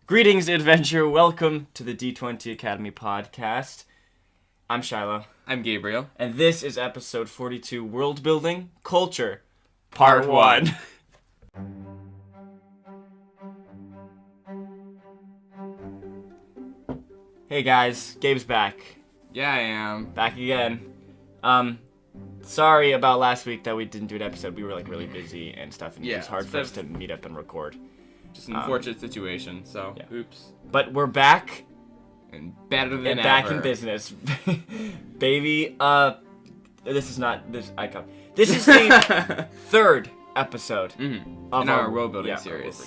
Greetings, adventure. Welcome to the D20 Academy podcast. I'm Shiloh. I'm Gabriel. And this is episode 42, World Building, Culture, Part 1. Hey guys, Gabe's back. Yeah, I am. Back again. Sorry about last week that we didn't do an episode. We were really busy and stuff, and it was hard for us to meet up and record. Just an unfortunate situation, so oops. But we're back. And better than ever. Back in business. Baby, this is not this icon. This is the third episode of in our world building series.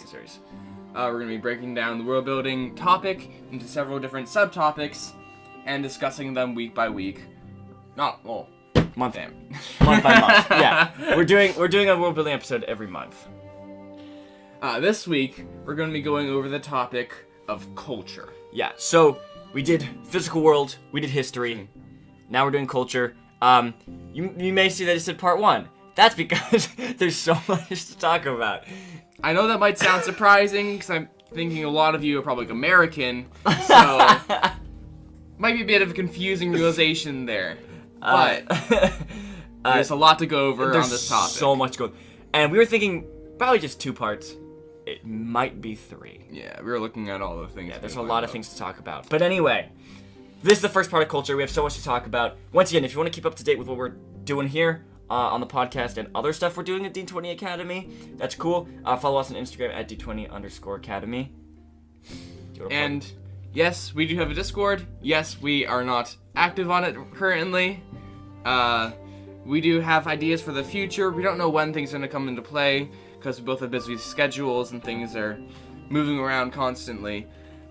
We're going to be breaking down the world building topic into several different subtopics and discussing them week by week. Month by month. Yeah. We're doing a world building episode every month. This week we're going to be going over the topic of culture. Yeah. So we did physical world, we did history. Now we're doing culture. You may see that it said part 1. That's because there's so much to talk about. I know that might sound surprising because I'm thinking a lot of you are probably American, so might be a bit of a confusing realization there. But there's a lot to go over on this topic. So much go. And we were thinking probably just 2 parts. It might be 3. Yeah, we were looking at all the things. Yeah, there's a lot of things to talk about. But anyway, this is the first part of culture. We have so much to talk about. Once again, if you want to keep up to date with what we're doing here on the podcast and other stuff we're doing at D20 Academy, that's cool. Follow us on Instagram at D20_Academy. And yes, we do have a Discord. Yes, we are not active on it currently. We do have ideas for the future. We don't know when things are going to come into play because we both have busy schedules and things are moving around constantly.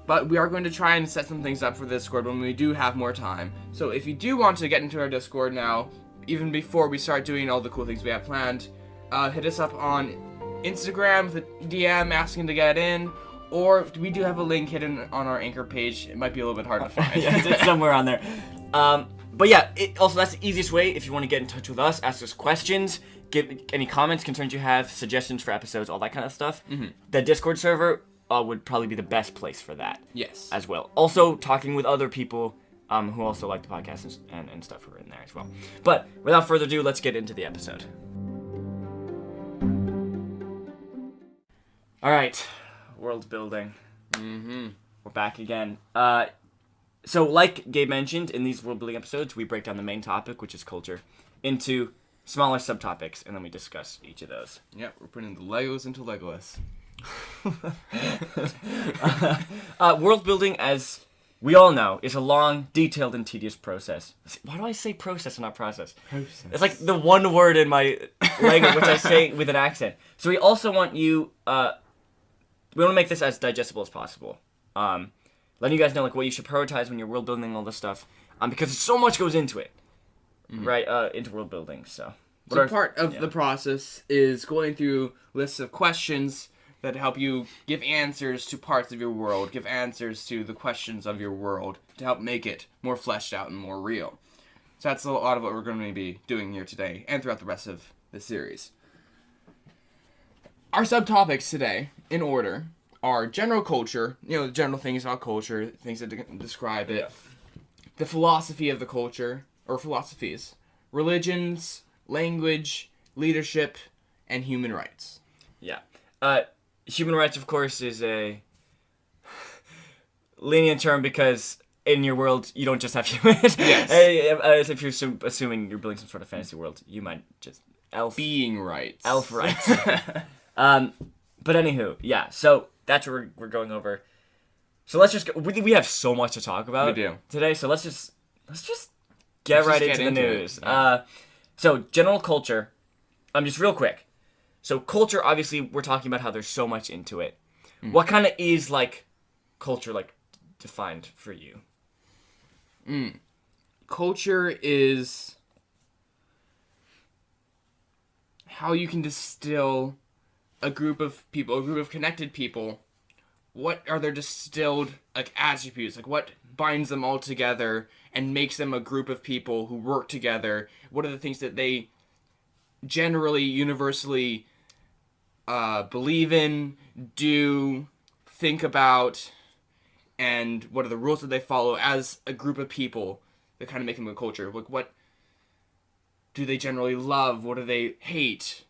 But we are going to try and set some things up for Discord when we do have more time. So if you do want to get into our Discord now, even before we start doing all the cool things we have planned, hit us up on Instagram with a DM asking to get in, or we do have a link hidden on our Anchor page. It might be a little bit hard to find. Yeah, it's somewhere on there. But yeah, also that's the easiest way if you want to get in touch with us, ask us questions, give any comments, concerns you have, suggestions for episodes, all that kind of stuff. The Discord server would probably be the best place for that. Yes. As well. Also, talking with other people who also like the podcast and stuff who are in there as well. But without further ado, let's get into the episode. All right, world building. We're back again. So like Gabe mentioned, in these world building episodes, we break down the main topic, which is culture, into smaller subtopics, and then we discuss each of those. Yep, we're putting the Legos into Legolas. World building, as we all know, is a long, detailed, and tedious process. Why do I say process and not process? Process. It's like the one word in my language which I say with an accent. So we also want you, we want to make this as digestible as possible. Letting you guys know what you should prioritize when you're world building all this stuff, because so much goes into it, right? Into world building. So part of the process is going through lists of questions that help you give answers to parts of your world, give answers to the questions of your world to help make it more fleshed out and more real. So that's a lot of what we're going to be doing here today and throughout the rest of the series. Our subtopics today, in order, are general culture, the general things about culture, things that describe it, the philosophy of the culture, or philosophies, religions, language, leadership, and human rights. Yeah. Human rights, of course, is a lenient term because in your world, you don't just have humans. Yes. If you're assuming you're building some sort of fantasy world, you might just... Being rights. Elf rights. But anywho, yeah, so that's what we're going over. So let's just go. We have so much to talk about today, so let's just get into the news. Yeah. So general culture, just real quick. So culture, obviously, we're talking about how there's so much into it. What kind of is culture defined for you? Culture is how you can distill a group of people, a group of connected people. What are their distilled attributes? What binds them all together and makes them a group of people who work together? What are the things that they generally, universally believe in, do, think about, and what are the rules that they follow as a group of people that kind of make them a culture. Like, what do they generally love? What do they hate?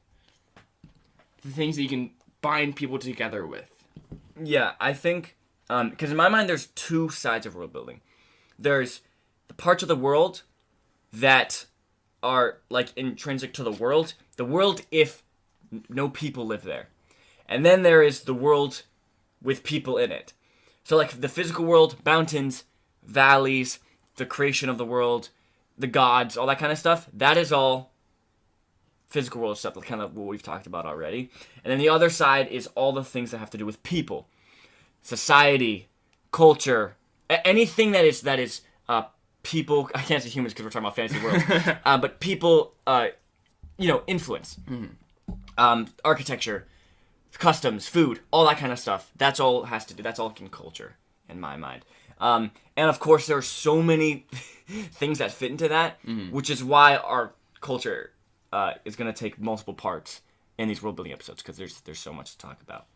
The things that you can bind people together with. Yeah, I think, because in my mind there's two sides of world building. There's the parts of the world that are, like, intrinsic to the world if no people live there. And then there is the world with people in it. So, like, the physical world, mountains, valleys, the creation of the world, the gods, all that kind of stuff, that is all physical world stuff, kind of what we've talked about already. And then the other side is all the things that have to do with people, society, culture, anything that is people. I can't say humans because we're talking about fantasy world, but people, influence, architecture, customs, food, all that kind of stuff. That's all has to do. That's all in culture, in my mind. And of course, there are so many things that fit into that, which is why our culture is going to take multiple parts in these world building episodes, because there's so much to talk about.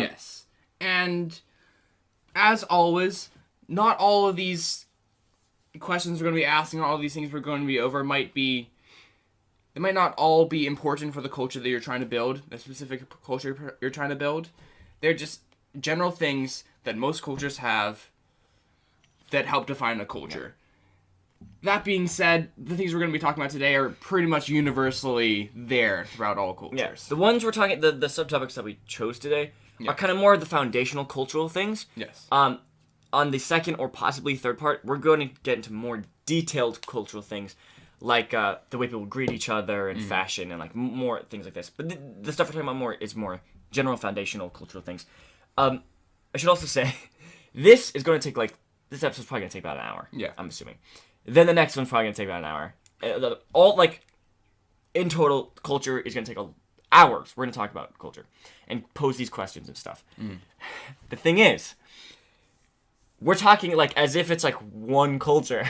Yes, and as always, not all of these questions we're going to be asking, all of these things we're going to be over they might not all be important for the culture that you're trying to build, the specific culture you're trying to build. They're just general things that most cultures have that help define a culture. That being said, the things we're going to be talking about today are pretty much universally there throughout all cultures. Yeah. The ones we're talking, the subtopics that we chose today are kind of more of the foundational cultural things. Yes. On the second or possibly third part, we're going to get into more detailed cultural things, like the way people greet each other and fashion and, like, more things like this. But the stuff we're talking about is more general foundational cultural things. I should also say, this is going to take, this episode's probably going to take about an hour. Yeah. I'm assuming. Then the next one's probably going to take about an hour. In total, culture is going to take hours. We're going to talk about culture and pose these questions and stuff. The thing is, we're talking, as if it's, one culture.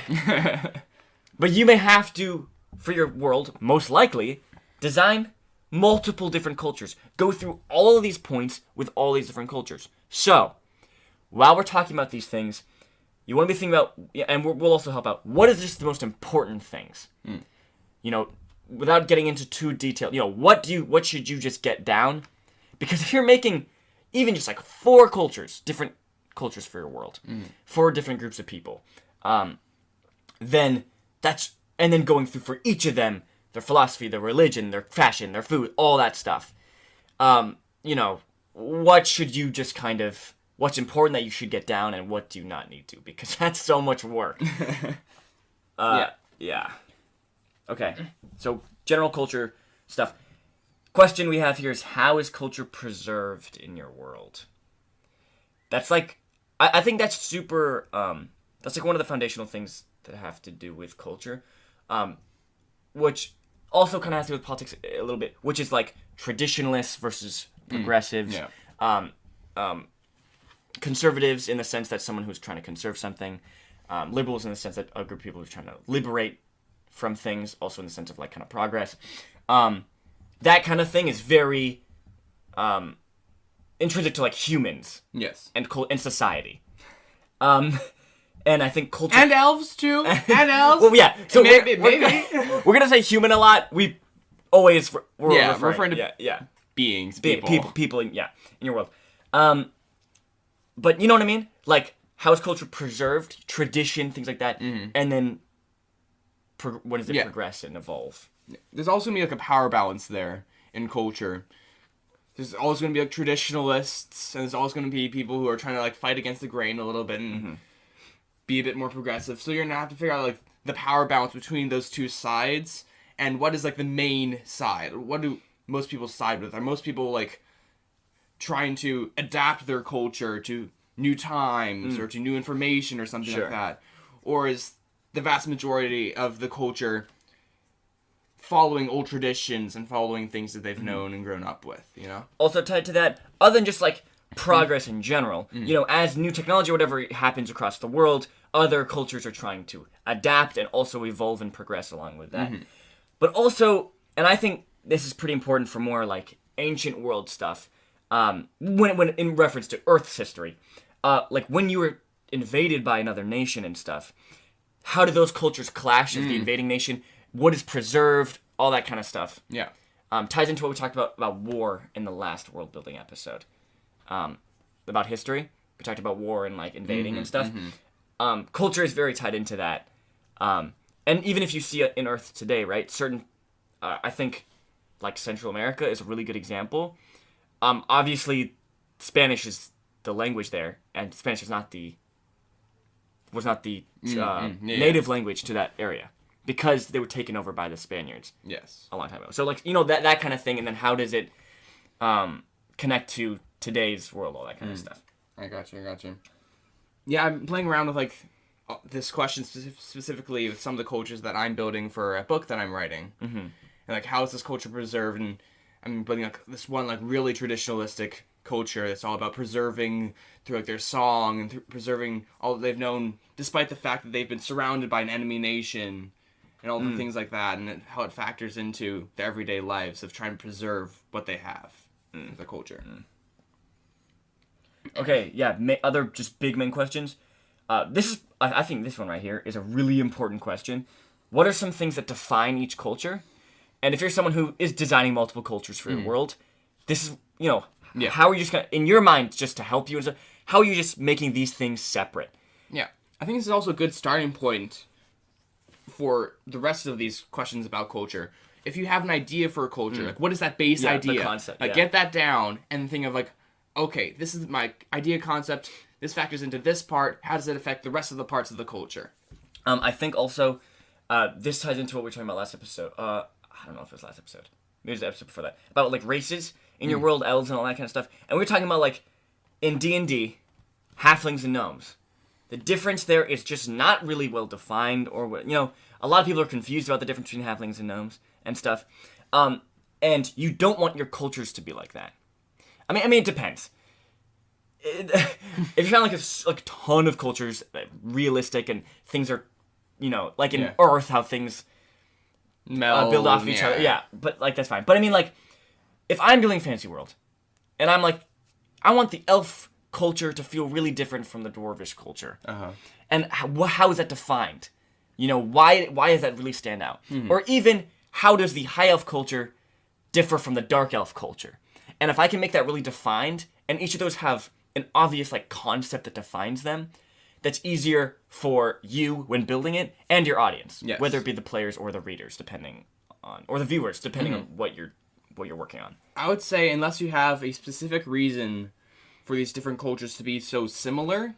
But you may have to, for your world, most likely, design multiple different cultures. Go through all of these points with all these different cultures. So, while we're talking about these things, you want to be thinking about, and we'll also help out, what is just the most important things? Without getting into too detailed, what should you just get down? Because if you're making even just, 4 cultures, different cultures for your world, 4 different groups of people, then then going through for each of them, their philosophy, their religion, their fashion, their food, all that stuff. What should you just what's important that you should get down and what do you not need to? Because that's so much work. Yeah. Okay. So, general culture stuff. Question we have here is, how is culture preserved in your world? That's I think that's super, that's one of the foundational things that have to do with culture, which also kind of has to do with politics a little bit, which is traditionalists versus progressives, conservatives in the sense that someone who's trying to conserve something, liberals in the sense that a group of people who's trying to liberate from things, also in the sense of kind of progress. That kind of thing is very intrinsic to humans, yes, and society. And I think culture... And elves, too. And elves. Well, yeah. So maybe. We're going to say human a lot. We're referring to beings, people in your world. But you know what I mean? How is culture preserved, tradition, things like that, and then what does it progress and evolve? There's also going to be a power balance there in culture. There's always going to be traditionalists, and there's always going to be people who are trying to fight against the grain a little bit and be a bit more progressive. So you're going to have to figure out the power balance between those two sides, and what is the main side. What do most people side with? Are most people trying to adapt their culture to new times or to new information or something like that? Or is the vast majority of the culture following old traditions and following things that they've known and grown up with, Also tied to that, other than just progress in general, as new technology or whatever happens across the world, other cultures are trying to adapt and also evolve and progress along with that. But also, and I think this is pretty important for more ancient world stuff, when in reference to Earth's history, like when you were invaded by another nation and stuff, how do those cultures clash as the invading nation? What is preserved? All that kind of stuff. Yeah. Ties into what we talked about war in the last world building episode. About history. We talked about war and like invading and stuff. Culture is very tied into that. And even if you see it in Earth today, right? Certain, I think, like Central America is a really good example. Obviously, Spanish is the language there, and Spanish is not was not the native language to that area because they were taken over by the Spaniards. Yes. A long time ago. So like that kind of thing, and then how does it connect to today's world? All that kind of stuff. I got you. Yeah, I'm playing around with like this question specifically with some of the cultures that I'm building for a book that I'm writing, and like how is this culture preserved? And I'm building like this one like really traditionalistic culture that's all about preserving through like their song and preserving all that they've known, despite the fact that they've been surrounded by an enemy nation, and all the things like that, and how it factors into their everyday lives of trying to preserve what they have, the culture. Okay, yeah. Other just big main questions. I think this one right here is a really important question. What are some things that define each culture? And if you're someone who is designing multiple cultures for your world, this is, how are you just gonna, in your mind, just to help you, how are you just making these things separate? Yeah, I think this is also a good starting point for the rest of these questions about culture. If you have an idea for a culture, like what is that base idea? The concept, like get that down and think of like, okay, this is my idea concept. This factors into this part. How does it affect the rest of the parts of the culture? I think also this ties into what we were talking about last episode. I don't know if it was last episode. Maybe it was the episode before that. About like races in your world, elves and all that kind of stuff. And we were talking about like in D&D, halflings and gnomes. The difference there is just not really well defined, or a lot of people are confused about the difference between halflings and gnomes and stuff. And you don't want your cultures to be like that. I mean, it depends. If you're trying like a ton of cultures, realistic, and things are, like in Earth, how things build off of each other. Yeah, but like that's fine. But I mean, like, if I'm doing Fantasy World, and I'm like, I want the elf culture to feel really different from the dwarvish culture, and how is that defined? Why does that really stand out? Or even how does the high elf culture differ from the dark elf culture? And if I can make that really defined, and each of those have an obvious like concept that defines them, that's easier for you when building it and your audience, whether it be the players or the readers, or the viewers, depending on what you're working on. I would say unless you have a specific reason for these different cultures to be so similar,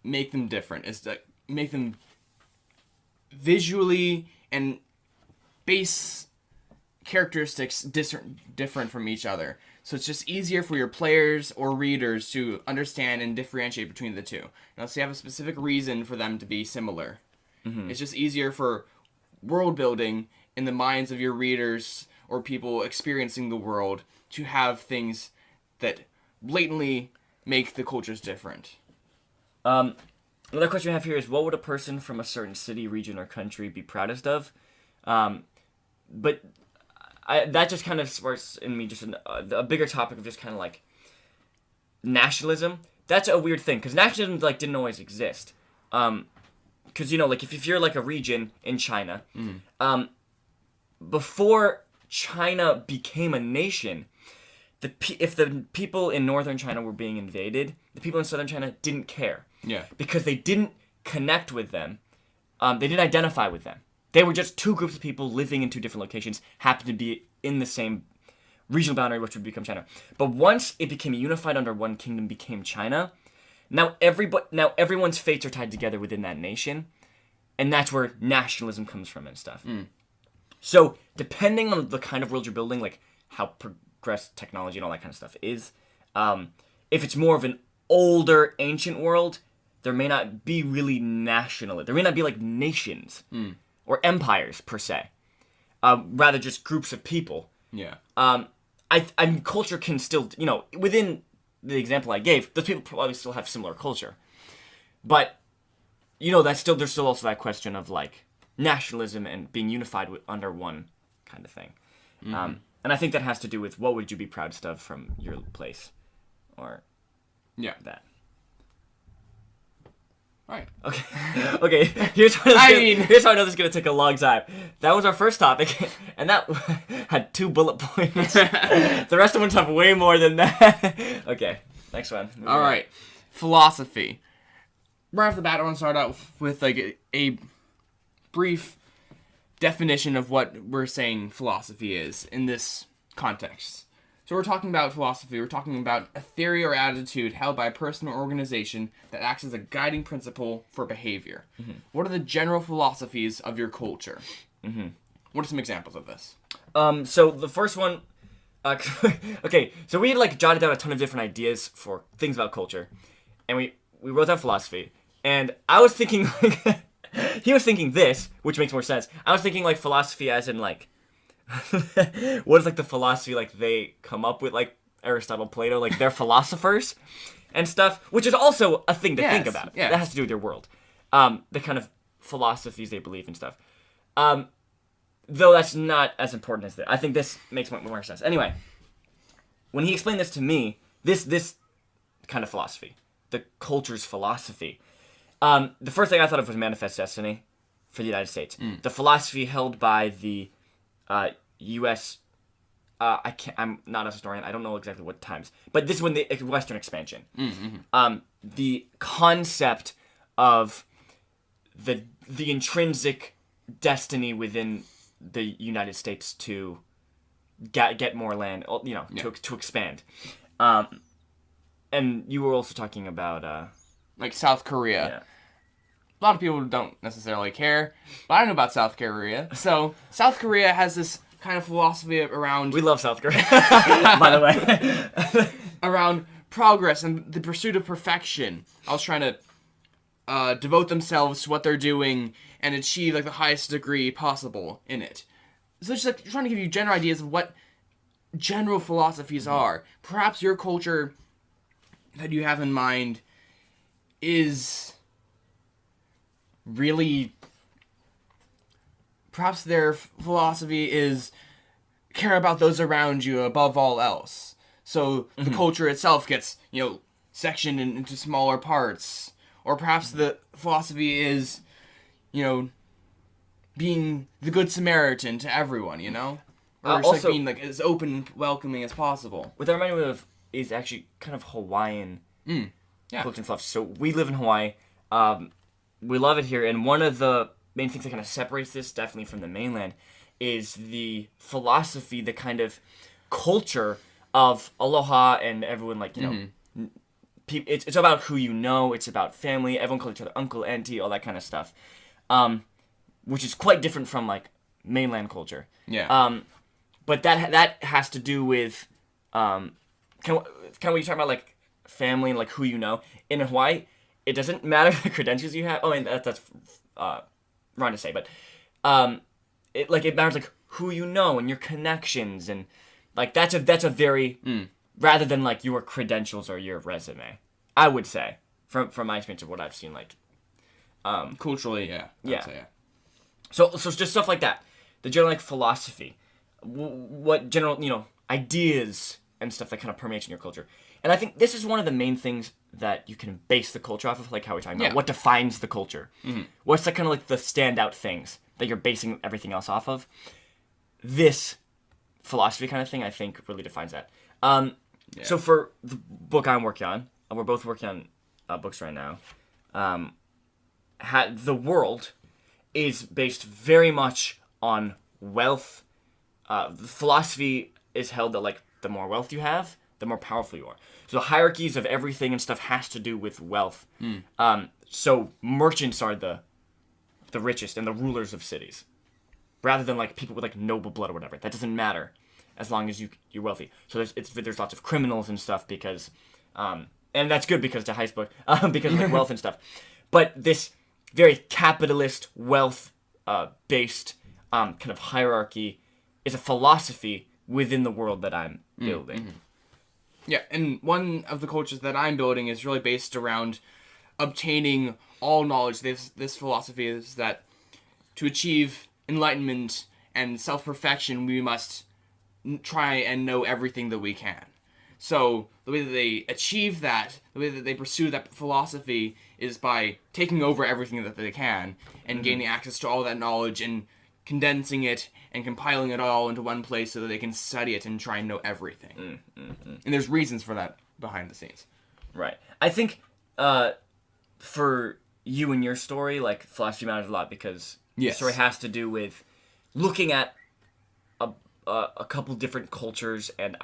make them different. It's like make them visually and base characteristics different from each other. So it's just easier for your players or readers to understand and differentiate between the two. Unless you have a specific reason for them to be similar. It's just easier for world building in the minds of your readers or people experiencing the world to have things that blatantly make the cultures different. Another question we have here is, what would a person from a certain city, region, or country be proudest of? But that just kind of sparks in me just a bigger topic of just kind of like nationalism. That's a weird thing, because nationalism like didn't always exist. Because like if you're like a region in China, before China became a nation, if the people in northern China were being invaded, the people in southern China didn't care. Yeah. Because they didn't connect with them. They didn't identify with them. They were just two groups of people living in two different locations, happened to be in the same regional boundary, which would become China. But once it became unified under one kingdom, became China, now everyone's fates are tied together within that nation, and that's where nationalism comes from and stuff. So depending on the kind of world you're building, like how progressed technology and all that kind of stuff is, if it's more of an older, ancient world, there may not be really national. There may not be like nations or empires per se. Rather just groups of people. Yeah. I mean, culture can still, within the example I gave, those people probably still have similar culture. But, there's still also that question of like nationalism and being unified under one kind of thing. And I think that has to do with what would you be proudest of from your place, or that. Right. Okay. Okay. Here's how here's how I know this is gonna take a long time. That was our first topic, and that had 2 bullet points. The rest of them have way more than that. Okay. Next one. All right. Philosophy. Right off the bat, I want to start out with like a brief definition of what we're saying philosophy is in this context. So we're talking about philosophy. We're talking about a theory or attitude held by a person or organization that acts as a guiding principle for behavior. Mm-hmm. What are the general philosophies of your culture? Mm-hmm. What are some examples of this? So the first one, okay, so we had like jotted down a ton of different ideas for things about culture, and we wrote down philosophy, and I was thinking like, he was thinking this, which makes more sense. I was thinking like philosophy as in like, what is like the philosophy like they come up with, like Aristotle, Plato, like they're philosophers and stuff, which is also a thing to think about. Yeah. That has to do with your world. The kind of philosophies they believe and stuff. Though that's not as important as that. I think this makes more sense. Anyway, when he explained this to me, this kind of philosophy, the culture's philosophy, the first thing I thought of was manifest destiny for the United States. The philosophy held by the U.S. I'm not a historian. I don't know exactly what times, but this is when the Western expansion. Mm-hmm. The concept of the intrinsic destiny within the United States to get more land, to expand. And you were also talking about like South Korea. Yeah. A lot of people don't necessarily care, but I know about South Korea. So South Korea has this kind of philosophy around... We love South Korea, by the way. Around progress and the pursuit of perfection. I was trying to devote themselves to what they're doing and achieve like the highest degree possible in it. So it's just like trying to give you general ideas of what general philosophies are. Perhaps your culture that you have in mind is really... Perhaps their philosophy is care about those around you above all else. So the culture itself gets, sectioned into smaller parts. Or perhaps the philosophy is, being the good Samaritan to everyone, Or just also, being like as open and welcoming as possible. What that reminded me of is actually kind of Hawaiian culture and philosophy. So we live in Hawaii. We love it here, and one of the main things that kind of separates this definitely from the mainland is the philosophy, the kind of culture of aloha and everyone it's about who you know, it's about family, everyone calls each other uncle, auntie, all that kind of stuff, which is quite different from like mainland culture. But that has to do with can we talk about like family and like who you know in Hawaii? It doesn't matter the credentials you have. Oh, and that's wrong to say, but it matters like who you know and your connections, and like that's a very rather than like your credentials or your resume. I would say from my experience of what I've seen, like culturally, yeah. So it's just stuff like that. The general like philosophy, what general ideas and stuff that kind of permeates in your culture. And I think this is one of the main things that you can base the culture off of, like how we're talking about what defines the culture. Mm-hmm. What's the kind of like the standout things that you're basing everything else off of? This philosophy kind of thing, I think, really defines that. So for the book I'm working on, and we're both working on books right now, the world is based very much on wealth. The philosophy is held that like the more wealth you have, the more powerful you are. So the hierarchies of everything and stuff has to do with wealth. So merchants are the richest and the rulers of cities, rather than like people with like noble blood or whatever. That doesn't matter as long as you're wealthy. So there's lots of criminals and stuff because, and that's good because it's a heist book, because of like wealth and stuff. But this very capitalist wealth based kind of hierarchy is a philosophy within the world that I'm building. Mm-hmm. Yeah, and one of the cultures that I'm building is really based around obtaining all knowledge. This philosophy is that to achieve enlightenment and self-perfection, we must try and know everything that we can. So the way that they achieve that, the way that they pursue that philosophy is by taking over everything that they can and gaining access to all that knowledge and condensing it and compiling it all into one place so that they can study it and try and know everything. And there's reasons for that behind the scenes. Right. I think for you and your story, like, philosophy matters a lot because your story has to do with looking at a couple different cultures and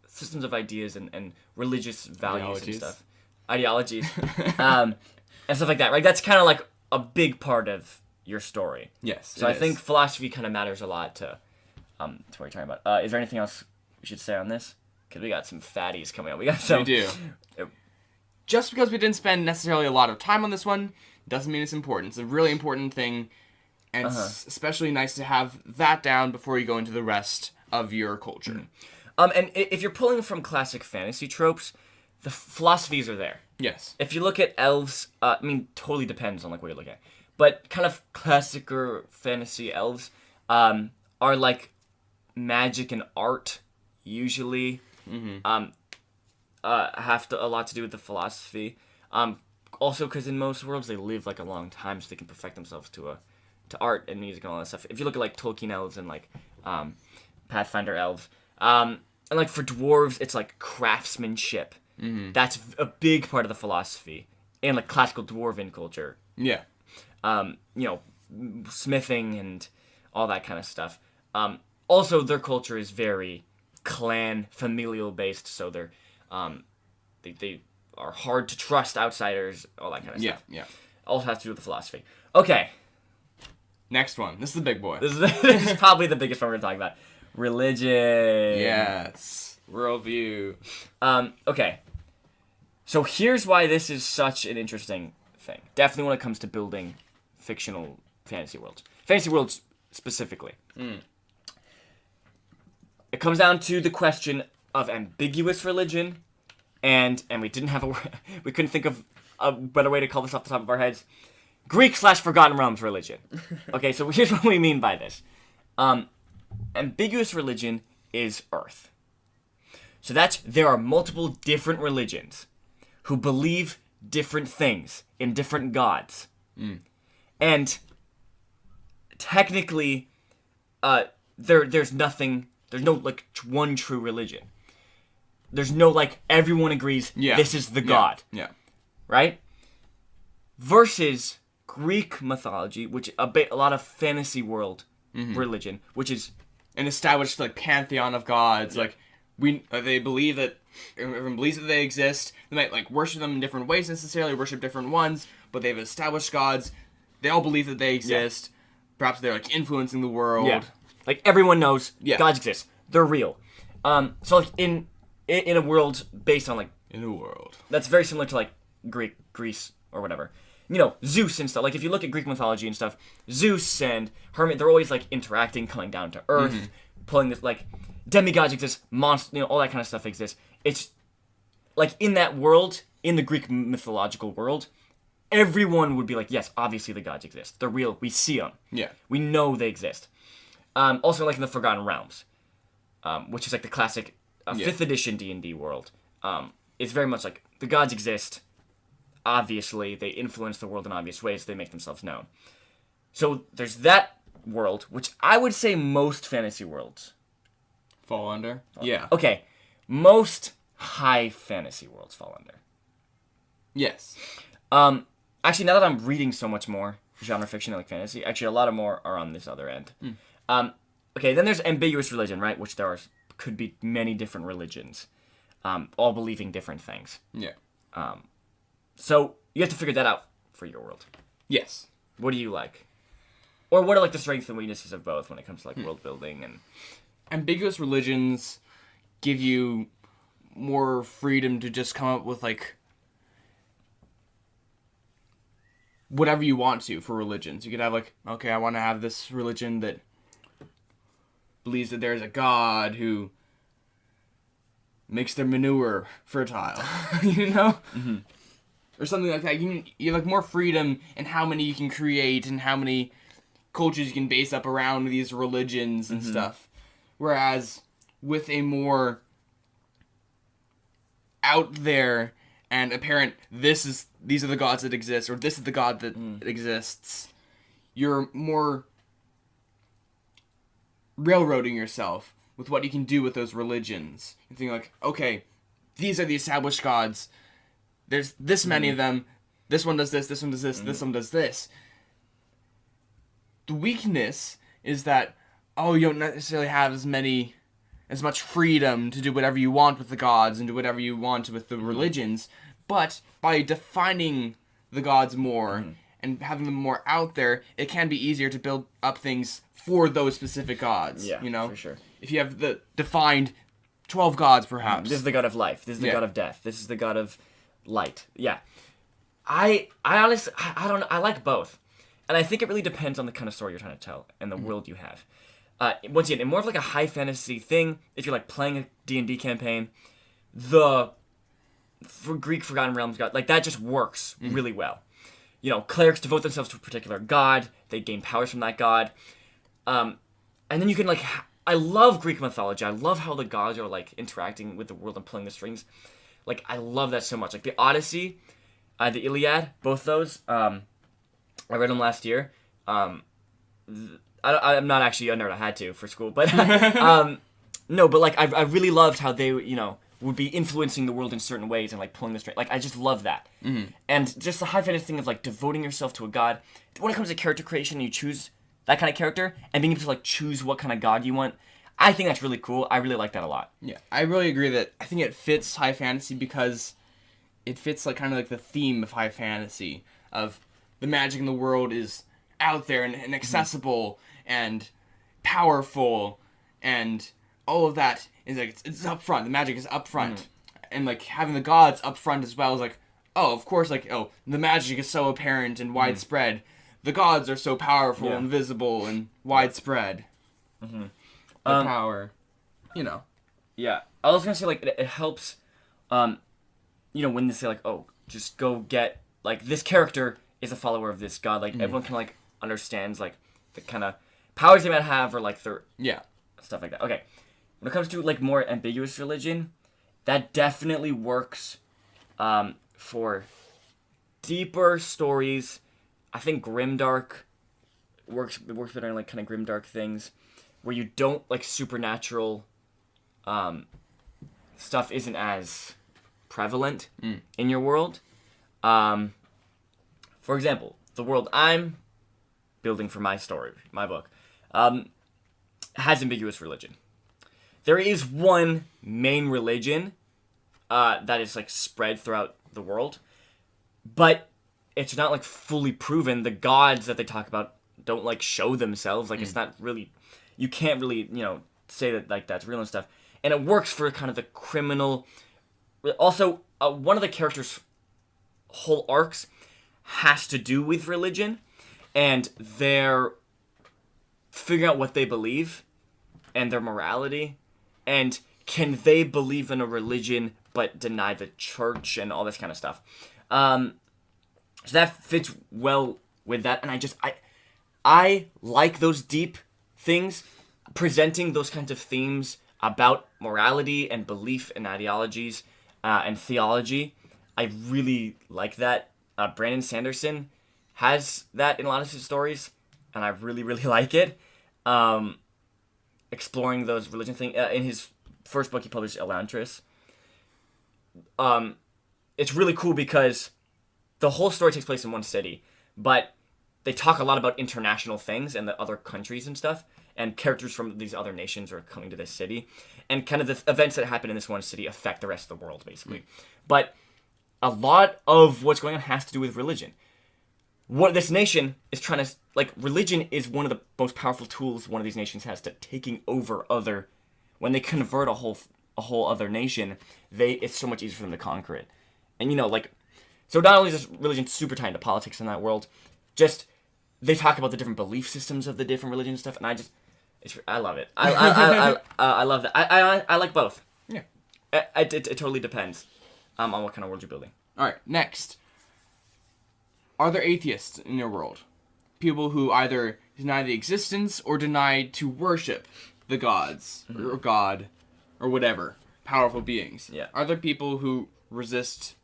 systems of ideas and religious values and stuff. Ideologies. And stuff like that, right? That's kind of like a big part of your story. Yes. So I think philosophy kind of matters a lot to what you're talking about. Is there anything else we should say on this? Because we got some fatties coming up. We got some. We do. Just because we didn't spend necessarily a lot of time on this one doesn't mean it's important. It's a really important thing, and it's especially nice to have that down before you go into the rest of your culture. And if you're pulling from classic fantasy tropes, the philosophies are there. Yes. If you look at elves, I mean, totally depends on like what you're looking at. But kind of classicer fantasy elves are like magic and art usually. Have a lot to do with the philosophy. Also, because in most worlds they live like a long time, so they can perfect themselves to art and music and all that stuff. If you look at like Tolkien elves and like Pathfinder elves, and like for dwarves, it's like craftsmanship. That's a big part of the philosophy and like classical dwarven culture. Yeah. Smithing and all that kind of stuff. Also, their culture is very clan, familial based, so they're they are hard to trust outsiders, all that kind of stuff. Yeah. Also has to do with the philosophy. Okay. Next one. This is the big boy. This is probably the biggest one we're talking about. Religion. Yes. Worldview. Okay. So here's why this is such an interesting thing. Definitely when it comes to building fictional fantasy worlds. Fantasy worlds specifically. It comes down to the question of ambiguous religion, and we didn't have we couldn't think of a better way to call this off the top of our heads. Greek/Forgotten Realms religion. Okay, so here's what we mean by this. Ambiguous religion is Earth. So there are multiple different religions who believe different things in different gods. And technically, there's no like one true religion. There's no like everyone agrees this is the god. Yeah. Right? Versus Greek mythology, which a lot of fantasy world religion, which is an established like pantheon of gods. Like they believe that everyone believes that they exist. They might like worship them in different ways necessarily, worship different ones, but they've established gods. They all believe that they exist. Perhaps they're like influencing the world. Yeah. Like everyone knows gods exist. They're real. So like in a world based on like that's very similar to like Greece or whatever. You know, Zeus and stuff. Like if you look at Greek mythology and stuff, Zeus and Hermes, they're always like interacting, coming down to Earth, pulling this like demigods exist, monsters, all that kind of stuff exists. It's like in that world, in the Greek mythological world, everyone would be like, yes, obviously the gods exist. They're real. We see them. Yeah. We know they exist. Also, like in the Forgotten Realms, which is like the classic 5th edition D&D world. It's very much like the gods exist. Obviously, they influence the world in obvious ways. They make themselves known. So there's that world, which I would say most fantasy worlds fall under. Yeah. Okay, most high fantasy worlds fall under. Yes. Actually, now that I'm reading so much more genre fiction and like fantasy, actually a lot of more are on this other end. Okay, then there's ambiguous religion, right? Which could be many different religions, all believing different things. Yeah. So you have to figure that out for your world. Yes. What do you like? Or what are like the strengths and weaknesses of both when it comes to like world building and ambiguous religions give you more freedom to just come up with like whatever you want to for religions. You could have like, okay, I want to have this religion that believes that there's a god who makes their manure fertile, you know? Or something like that. You have like more freedom in how many you can create and how many cultures you can base up around these religions and stuff. Whereas with a more out there and apparent. These are the gods that exist, or this is the god that exists. You're more railroading yourself with what you can do with those religions. You think like, okay, these are the established gods. There's this many of them. This one does this. This one does this. This one does this. The weakness is that you don't necessarily have as much freedom to do whatever you want with the gods and do whatever you want with the religions. But by defining the gods more and having them more out there, it can be easier to build up things for those specific gods. Yeah, you know, for sure. If you have the defined 12 gods, perhaps. This is the god of life. This is the god of death. This is the god of light. Yeah. I honestly, I don't know. I like both. And I think it really depends on the kind of story you're trying to tell and the world you have. Once again, in more of like a high fantasy thing, if you're like playing a D&D campaign, for Greek Forgotten Realms god, like that just works really well. You know, clerics devote themselves to a particular god. They gain powers from that god. And then you can like, I love Greek mythology. I love how the gods are like interacting with the world and pulling the strings. Like, I love that so much. Like the Odyssey, the Iliad, both those. I read them last year. I'm not actually a nerd. I had to for school, but no. But like, I really loved how they, would be influencing the world in certain ways and like pulling the string. Like, I just love that. And just the high fantasy thing of like devoting yourself to a god. When it comes to character creation, you choose that kind of character and being able to like choose what kind of god you want. I think that's really cool. I really like that a lot. Yeah, I really agree that I think it fits high fantasy because it fits like kind of like the theme of high fantasy of the magic in the world is out there and accessible and powerful and all of that is like it's up front. The magic is up front. And like having the gods up front as well is like, oh, of course, like, oh, the magic is so apparent and widespread. The gods are so powerful and visible and widespread. The power, Yeah, I was gonna say like it helps, when they say like, oh, just go get like this character is a follower of this god. Like everyone can like understands like the kind of powers they might have or like their stuff like that. Okay, when it comes to like more ambiguous religion, that definitely works for deeper stories. I think grimdark works better in like kind of grimdark things where you don't like supernatural stuff isn't as prevalent in your world. For example, the world I'm building for my story, my book, has ambiguous religion. There is one main religion that is like spread throughout the world, but it's not like fully proven. The gods that they talk about don't like show themselves. Like it's not really, you can't really, say that like that's real and stuff. And it works for kind of the criminal. Also, one of the characters' whole arcs has to do with religion, and they're figuring out what they believe and their morality, and can they believe in a religion but deny the church and all this kind of stuff. So that fits well with that, and I like those deep things, presenting those kinds of themes about morality and belief and ideologies and theology. I really like that. Brandon Sanderson has that in a lot of his stories, and I really, really like it. Exploring those religion things. In his first book he published, Elantris. It's really cool because the whole story takes place in one city, but they talk a lot about international things and the other countries and stuff, and characters from these other nations are coming to this city, and kind of the events that happen in this one city affect the rest of the world, basically. But a lot of what's going on has to do with religion. What this nation is trying to, like, religion is one of the most powerful tools one of these nations has to taking over other, when they convert a whole other nation, it's so much easier for them to conquer it. And, so not only is religion super tied into politics in that world, just they talk about the different belief systems of the different religions and stuff, and I love it. I love that. I like both. Yeah. It totally depends on what kind of world you're building. All right, next. Are there atheists in your world? People who either deny the existence or deny to worship the gods or God or whatever, powerful beings. Yeah. Are there people who resist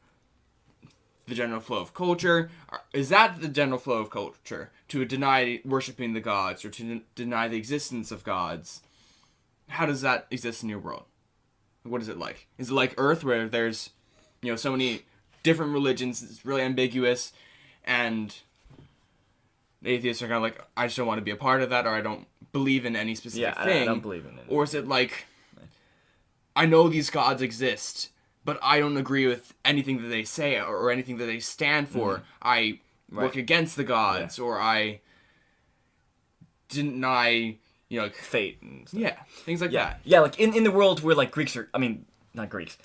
the general flow of culture? Is that the general flow of culture? To deny worshiping the gods or to deny the existence of gods? How does that exist in your world? What is it like? Is it like Earth, where there's, so many different religions, it's really ambiguous, and the atheists are kind of like, I just don't want to be a part of that, or I don't believe in any specific thing. I don't believe in it. Or is it like, I know these gods exist, but I don't agree with anything that they say or anything that they stand for. I work against the gods, or I deny, fate and stuff. Yeah, things like that. Yeah, like in the world where like Greeks are, I mean, not Greeks,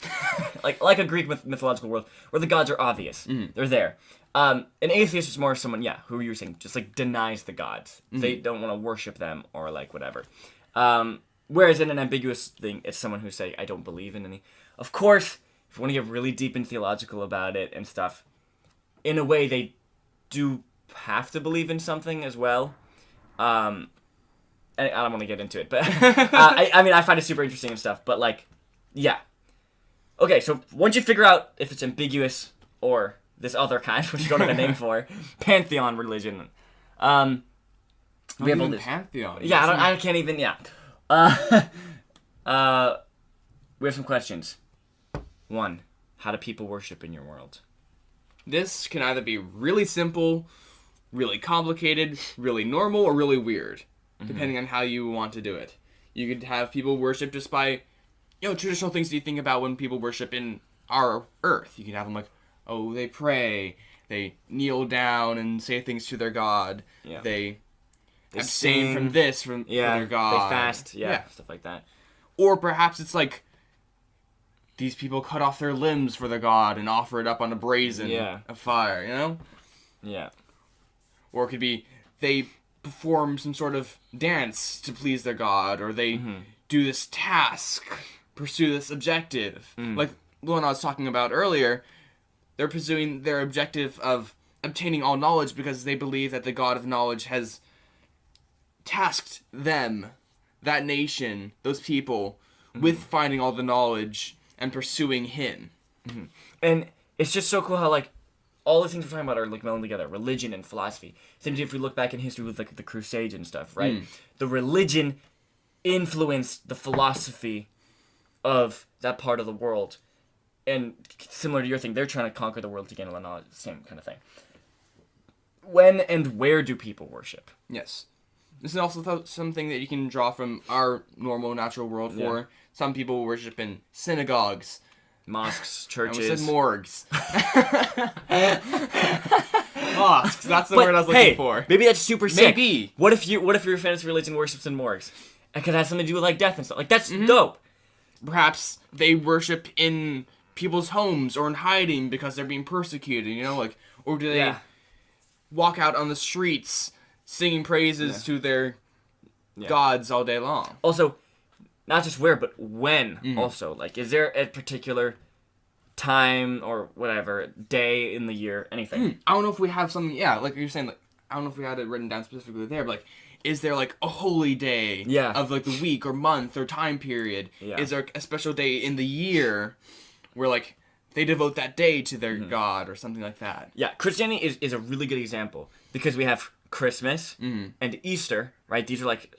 like a Greek mythological world where the gods are obvious. They're there. An atheist is more someone, who you were saying, just like denies the gods. They don't want to worship them or like whatever. Whereas in an ambiguous thing, it's someone who's saying, I don't believe in any. Of course, if you want to get really deep and theological about it and stuff, in a way they do have to believe in something as well. And I don't want to get into it, but I mean, I find it super interesting and stuff, but like, yeah. Okay, so once you figure out if it's ambiguous or this other kind, which you don't have a name for, pantheon religion. We have all this pantheon. Yeah, I can't even. Yeah. We have some questions. 1, how do people worship in your world? This can either be really simple, really complicated, really normal, or really weird, depending on how you want to do it. You could have people worship just by, traditional things that you think about when people worship in our Earth. You can have them like, they pray, they kneel down and say things to their god, they abstain from this from their god, they fast, stuff like that. Or perhaps it's like, these people cut off their limbs for their god and offer it up on a brazen of fire, Yeah. Or it could be they perform some sort of dance to please their god, or they do this task, pursue this objective. Like the one I was talking about earlier, they're pursuing their objective of obtaining all knowledge because they believe that the god of knowledge has tasked them, that nation, those people, with finding all the knowledge and pursuing him. And it's just so cool how, like, all the things we're talking about are, like, melding together. Religion and philosophy. Same if we look back in history with, like, the Crusades and stuff, right? The religion influenced the philosophy of that part of the world. And similar to your thing, they're trying to conquer the world to gain all the knowledge. Same kind of thing. When and where do people worship? Yes. This is also something that you can draw from our normal natural world for. Some people worship in synagogues. Mosques, churches. I said morgues. Mosques, that's the word I was looking for. Maybe that's super sick. Maybe. What if your fantasy religion worships in morgues? It could have something to do with, like, death and stuff. Like, that's dope. Perhaps they worship in people's homes or in hiding because they're being persecuted, or do they walk out on the streets singing praises to their gods all day long? Also, not just where, but when also. Like, is there a particular time or whatever, day in the year, anything? I don't know if we have something, like you're saying, like, I don't know if we had it written down specifically there, but, like, is there, like, a holy day of, like, the week or month or time period? Yeah. Is there a special day in the year where, like, they devote that day to their god or something like that? Yeah, Christianity is a really good example because we have Christmas and Easter, right? These are, like,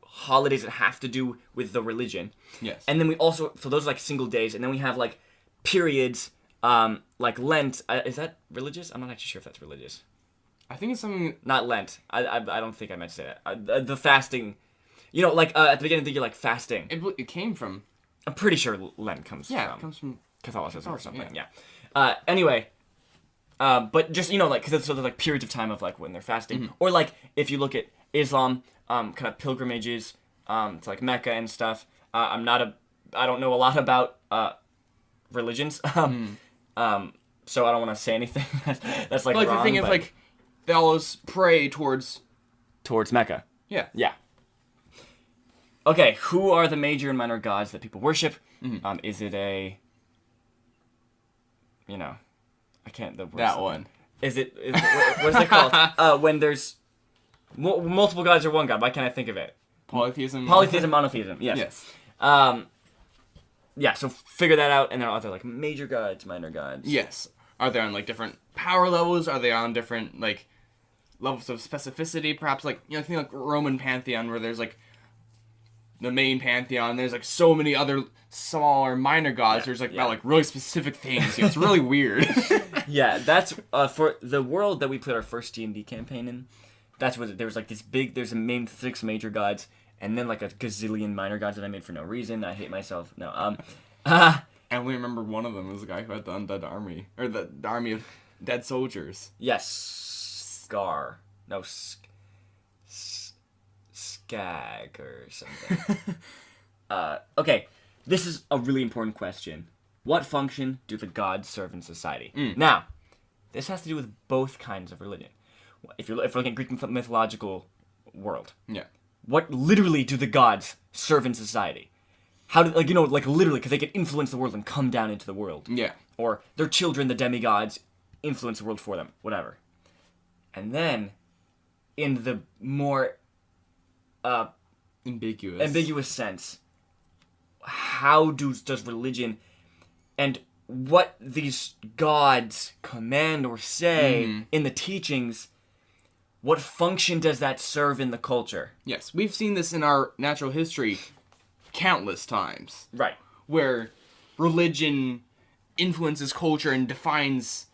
holidays that have to do with the religion. Yes. And then we also, so those are, like, single days, and then we have, like, periods, like Lent. Is that religious? I'm not actually sure if that's religious. I think it's something... Not Lent. I don't think I meant to say that. The fasting. Like, at the beginning of the year, like, fasting. It came from... I'm pretty sure Lent comes from... Yeah, it comes from... Catholicism or something, anyway, but just, like, because there's, like, periods of time of, like, when they're fasting. Or, like, if you look at Islam, kind of pilgrimages to, like, Mecca and stuff. I don't know a lot about religions. So I don't want to say anything that's, like, like wrong. The thing is, like, they always pray towards Mecca. Yeah. Yeah. Okay, who are the major and minor gods that people worship? Is it a... I can't... That one. What is it called? When there's multiple gods or one god. Why can't I think of it? Polytheism. Polytheism, monotheism. Yes. yeah, so figure that out, and then are there like major gods, minor gods? Yes. Are they on like different power levels? Are they on different like levels of specificity? Perhaps like think like Roman pantheon where there's like the main pantheon. There's like so many other smaller minor gods. There's like about like really specific things. It's really weird. Yeah, that's for the world that we played our first D&D campaign in. That's what there was like this big. There's a main 6 major gods, and then like a gazillion minor gods that I made for no reason. I hate myself. No. I only remember one of them was the guy who had the undead army or the army of dead soldiers. Yes, Scar. No, Skag or something. Okay, this is a really important question. What function do the gods serve in society? Now, this has to do with both kinds of religion. If you're looking at Greek mythological world, what literally do the gods serve in society? How do literally, because they can influence the world and come down into the world. Yeah. Or their children, the demigods, influence the world for them. Whatever. And then, in the more ambiguous sense, how does religion and what these gods command or say in the teachings, what function does that serve in the culture? Yes, we've seen this in our natural history countless times. Right. Where religion influences culture and defines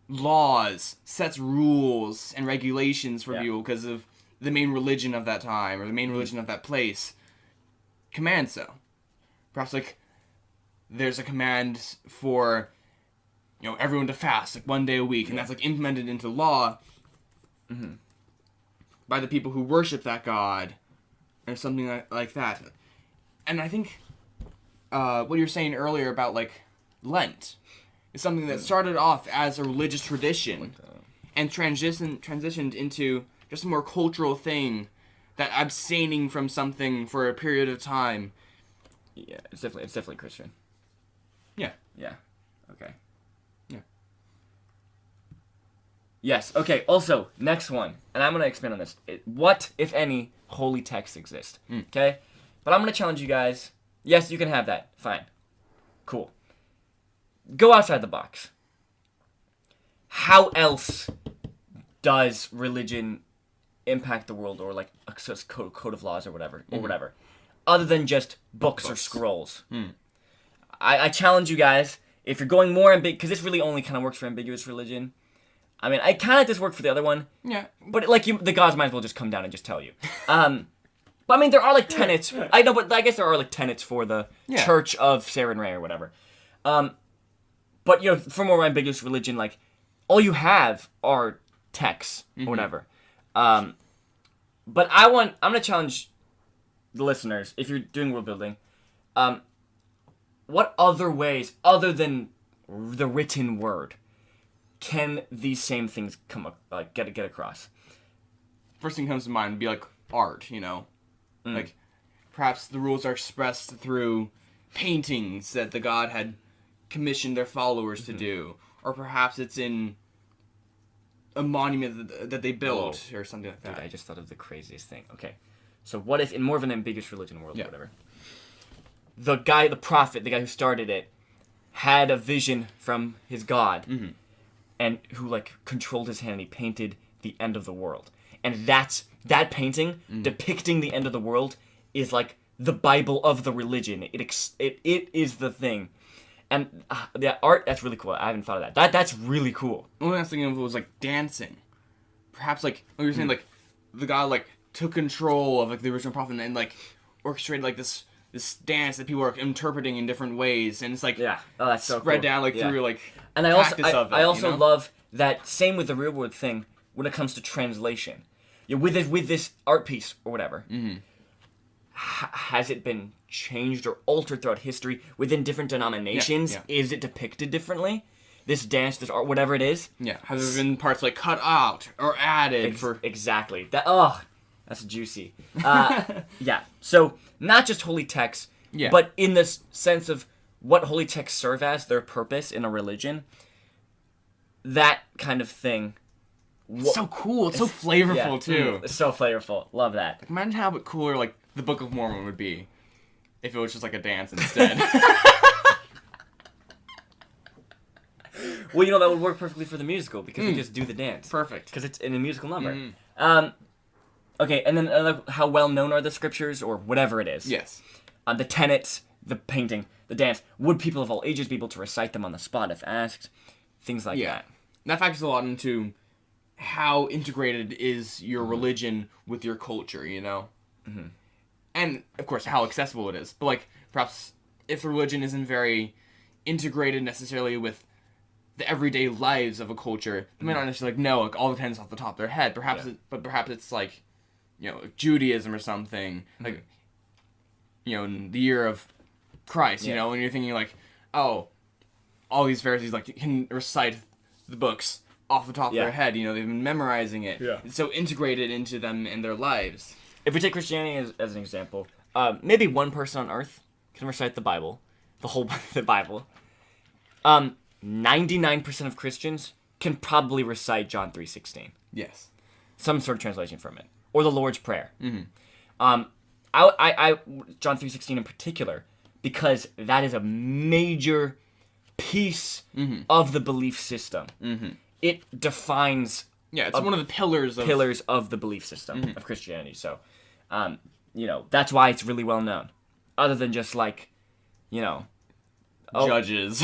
laws, sets rules and regulations for people because of the main religion of that time or the main religion of that place commands so. Perhaps like there's a command for everyone to fast like 1 day a week, and that's like implemented into law by the people who worship that god or something like that. And I think what you were saying earlier about like Lent is something that started off as a religious tradition and transitioned into just a more cultural thing, that abstaining from something for a period of time. Yeah, it's definitely Christian. Yeah. Yeah. Okay. Yeah. Yes. Okay. Also, next one, and I'm gonna expand on this. What, if any, holy texts exist? Okay. But I'm gonna challenge you guys. Yes, you can have that. Fine. Cool. Go outside the box. How else does religion impact the world, or like a code of laws or whatever, other than just books or scrolls? I challenge you guys, if you're going more ambiguous, because this really only kind of works for ambiguous religion. I mean, I kind of just work for the other one. Yeah. But the gods might as well just come down and just tell you. But I mean, there are like tenets. I know, but I guess there are like tenets for the Church of Saren Ray or whatever. But for more ambiguous religion, like all you have are texts or whatever. But I'm gonna challenge the listeners, if you're doing world building, what other ways other than the written word can these same things get across? First thing comes to mind would be like art, like perhaps the rules are expressed through paintings that the god had commissioned their followers to do, or perhaps it's in a monument that they built or something like that. Dude, I just thought of the craziest thing. Okay, so what if in more of an ambiguous religion world or whatever, the prophet, the guy who started it, had a vision from his god, and who like controlled his hand and he painted the end of the world, and that painting depicting the end of the world is like the Bible of the religion. It is the thing. And the art, that's really cool. I haven't thought of that. That's really cool. One last thing was like dancing. Perhaps like what you were saying, like the god like took control of like the original prophet and like orchestrated like this dance that people are interpreting in different ways, and it's like that's so spread cool. down like through like and I also love that same with the real world thing when it comes to translation. With this art piece or whatever. Has it been changed or altered throughout history within different denominations? Is it depicted differently? This dance, this art, whatever it is? Yeah. Has there been parts like cut out or added Exactly. That's juicy. So not just holy texts, but in the sense of what holy texts serve as, their purpose in a religion. That kind of thing. It's so cool. It's so flavorful too. It's so flavorful. Love that. Imagine how cooler like the Book of Mormon would be. if it was just like a dance instead. Well, that would work perfectly for the musical because we just do the dance. Perfect. Because it's in a musical number. Okay, and then how well known are the scriptures or whatever it is? Yes. The tenets, the painting, the dance. Would people of all ages be able to recite them on the spot if asked? Things like that. That factors a lot into how integrated is your religion with your culture, Mm-hmm. And, of course, how accessible it is. But, like, perhaps if the religion isn't very integrated necessarily with the everyday lives of a culture, they may not necessarily know like all the tenets off the top of their head. Perhaps it's like, Judaism or something. Like, in the year of Christ, when you're thinking like, oh, all these Pharisees like can recite the books off the top of their head. They've been memorizing it. Yeah. It's so integrated into them and their lives. If we take Christianity as an example, maybe one person on Earth can recite the Bible, the whole the Bible. 99% of Christians can probably recite John 3:16. Yes. Some sort of translation from it. Or the Lord's Prayer. Mm-hmm. I John 3:16 in particular, because that is a major piece of the belief system. Mm-hmm. It defines... Yeah, it's one of the pillars of the belief system of Christianity. So, that's why it's really well known. Other than just like, judges.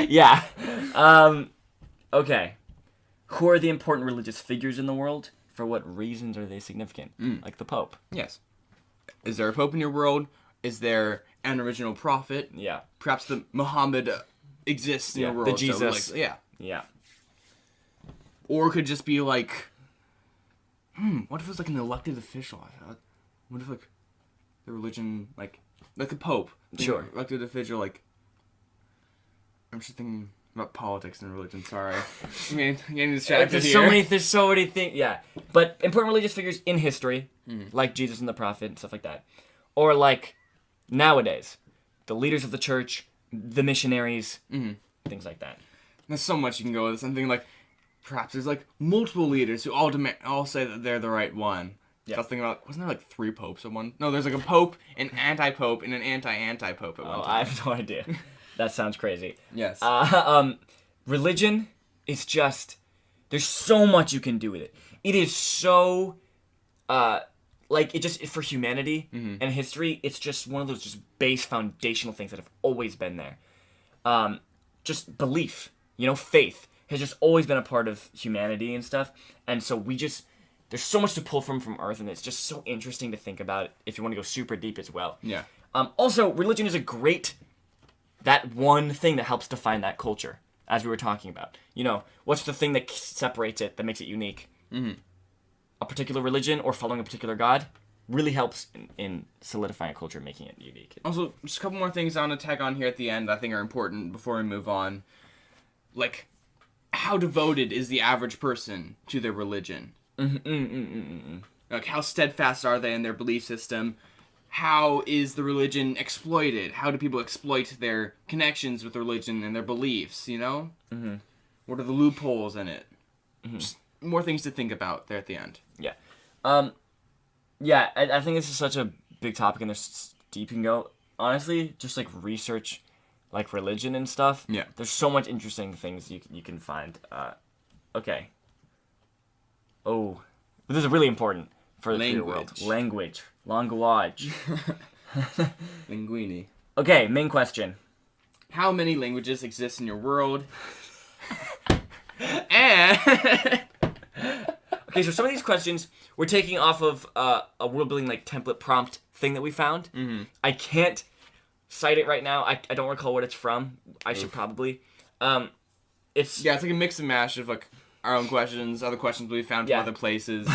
Yeah. Okay. Who are the important religious figures in the world? For what reasons are they significant? Like the Pope. Yes. Is there a Pope in your world? Is there an original prophet? Yeah. Perhaps the Muhammad exists in your world. The Jesus. So, like, Yeah. Or it could just be like, what if it was like an elected official? What if like the religion, like the Pope? Sure. Elected official, like, I'm just thinking about politics and religion. Sorry, I mean, getting distracted here. There's so many things. Yeah, but important religious figures in history, like Jesus and the prophet and stuff like that, or like nowadays, the leaders of the church, the missionaries, things like that. There's so much you can go with. Something like perhaps there's like multiple leaders who all say that they're the right one. Yeah. I was thinking about, wasn't there like 3 popes at one? No, there's like a pope, an anti-pope, and an anti-anti-pope at one time. I have no idea. That sounds crazy. Yes. Religion is just, there's so much you can do with it. It is so, for humanity and history, it's just one of those just base foundational things that have always been there. Just belief, faith has just always been a part of humanity and stuff. And so there's so much to pull from Earth, and it's just so interesting to think about if you want to go super deep as well. Yeah. Also, religion is that one thing that helps define that culture, as we were talking about. What's the thing that separates it, that makes it unique? Mm-hmm. A particular religion or following a particular god really helps in solidifying a culture, making it unique. Also, just a couple more things I want to tag on here at the end I think are important before we move on. Like, how devoted is the average person to their religion? Like, how steadfast are they in their belief system? How is the religion exploited? How do people exploit their connections with religion and their beliefs, What are the loopholes in it? Just more things to think about there at the end. Yeah. I think this is such a big topic, and there's deep you can go. Honestly, just like research like religion and stuff. Yeah. There's so much interesting things you can find. Okay. Oh, this is really important for the world. Language. Language. Linguini. Okay, main question. How many languages exist in your world? And... Okay, so some of these questions we're taking off of a world-building like template prompt thing that we found. Mm-hmm. I can't cite it right now. I don't recall what it's from. I should probably. It's like a mix and mash of like our own questions, other questions we found from other places.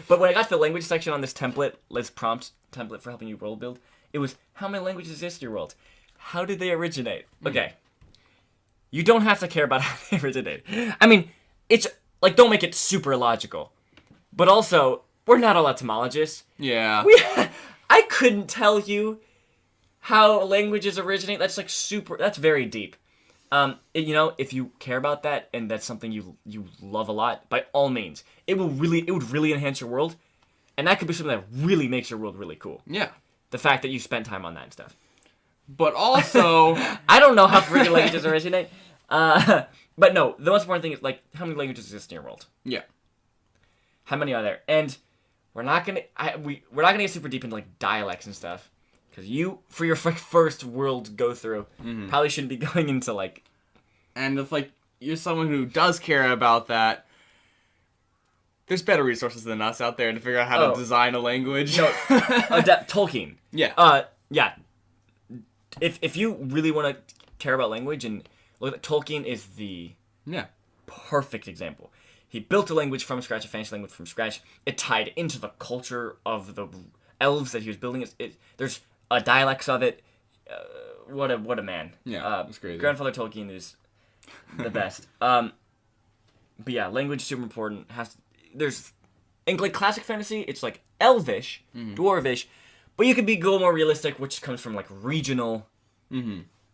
But when I got to the language section on this template, prompt template for helping you world build, it was how many languages exist in your world? How did they originate? Okay. You don't have to care about how they originate. I mean, it's like, don't make it super logical. But also, we're not all etymologists. Yeah. I couldn't tell you how languages originate. That's like that's very deep. If you care about that and that's something you love a lot, by all means, it would really enhance your world, and that could be something that really makes your world really cool. Yeah. the fact that you spent time on that and stuff. But also, I don't know how freaking languages originate. But no, the most important thing is, like, how many languages exist in your world? Yeah. How many are there? And we're not gonna get super deep into like dialects and stuff, because you, for your first world go through, probably shouldn't be going into like. And if like you're someone who does care about that, there's better resources than us out there to figure out how to design a language. No, Tolkien. Yeah. Yeah. If you really want to care about language and look, Tolkien is the perfect example. He built a language from scratch, a fantasy language from scratch. It tied into the culture of the elves that he was building. There's dialects of it. What a man. Yeah, that's crazy. Grandfather Tolkien is the best. But yeah, language is super important. In like classic fantasy, it's like elvish, dwarvish, but you could go more realistic, which comes from like regional